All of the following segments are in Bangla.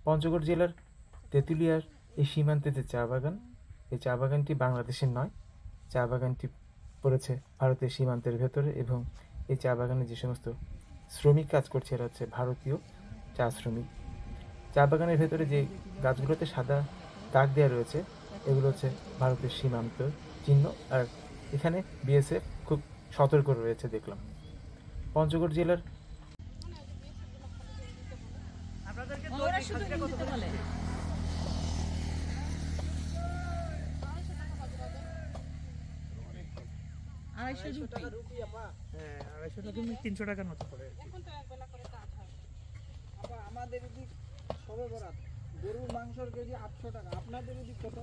পঞ্চগড় জেলার তেঁতুলিয়ার এই সীমান্তে যে চা বাগান, এই চা বাগানটি বাংলাদেশের নয়, চা বাগানটি পড়েছে ভারতের সীমান্তের ভেতরে এবং এই চা বাগানে যে সমস্ত শ্রমিক কাজ করছে এরা হচ্ছে ভারতীয় চা শ্রমিক। চা বাগানের ভেতরে যে গাছগুলোতে সাদা দাগ দেওয়া রয়েছে এগুলো হচ্ছে ভারতের সীমান্ত চিহ্ন, আর এখানে বিএসএফ খুব সতর্ক রয়েছে দেখলাম। পঞ্চগড় জেলার আমাদের এদিক সবে বরাত গরুর মাংসের কেজি 800 টাকা, আপনাদের এদিক কত?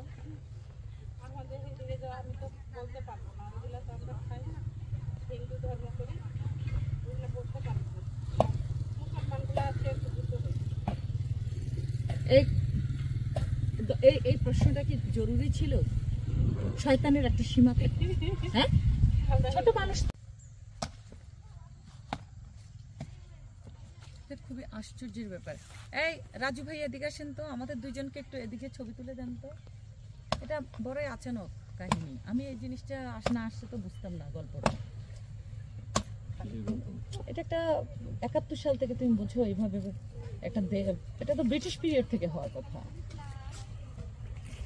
আমাদের এদিকে আমি তো বলতে পারবো না, ওগুলো তো আমরা খাই না, হিন্দু ধর্ম করি, ওগুলো বলতে পারবো না। মুসলমানগুলো আছে একটু বুঝতে হবে। এই প্রশ্নটা কি জরুরি ছিল? শয়তানের একটা সীমাতে, হ্যাঁ, ছোট মানুষ। খুবই আশ্চর্যের ব্যাপার। এই রাজু ভাই এদিকে আসেন তো, আমাদের দুইজনকে একটু এদিকে ছবি তুলে দেন তো। এটা বড়ই আচানক কাহিনী, আমি এই জিনিসটা না আসছে তো বুঝতাম না গল্পটা। এটা একটা 71 সাল থেকে তুমি বুঝো এইভাবে একটা, এটা তো ব্রিটিশ পিরিয়ড থেকে হওয়ার কথা।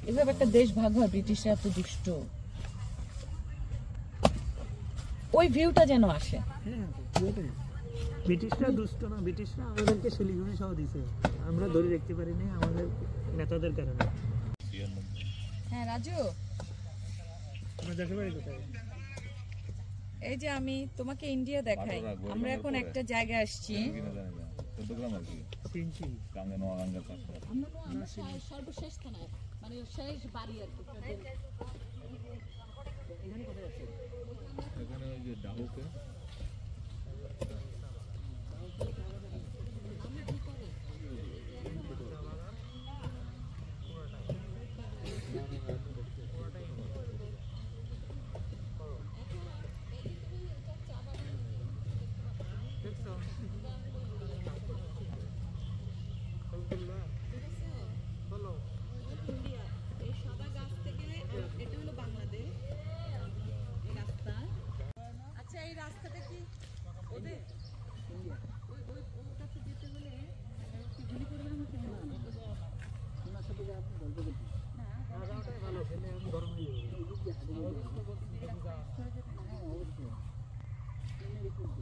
এভাবে একটা দেশ ভাগ হয়, ব্রিটিশরা এত দুষ্ট, ওই ভিউটা যেন আসে। ব্রিটিশরা দুষ্ট না, ব্রিটিশরা আমাদেরকে শিলিগুড়ি সহ দিছে, আমরা ধরে রাখতে পারি না আমাদের নেতাদের কারণে। হ্যাঁ রাজু, এই যে আমি তোমাকে ইন্ডিয়া দেখাই, আমরা এখন একটা জায়গায় আসছি, সর্বশেষ থানায়, মানে শেষ বাড়ি আর কি। এখানে ওই যে ডাহুকে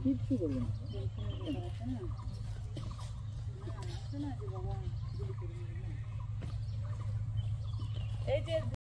কিচ্ছু করবে না।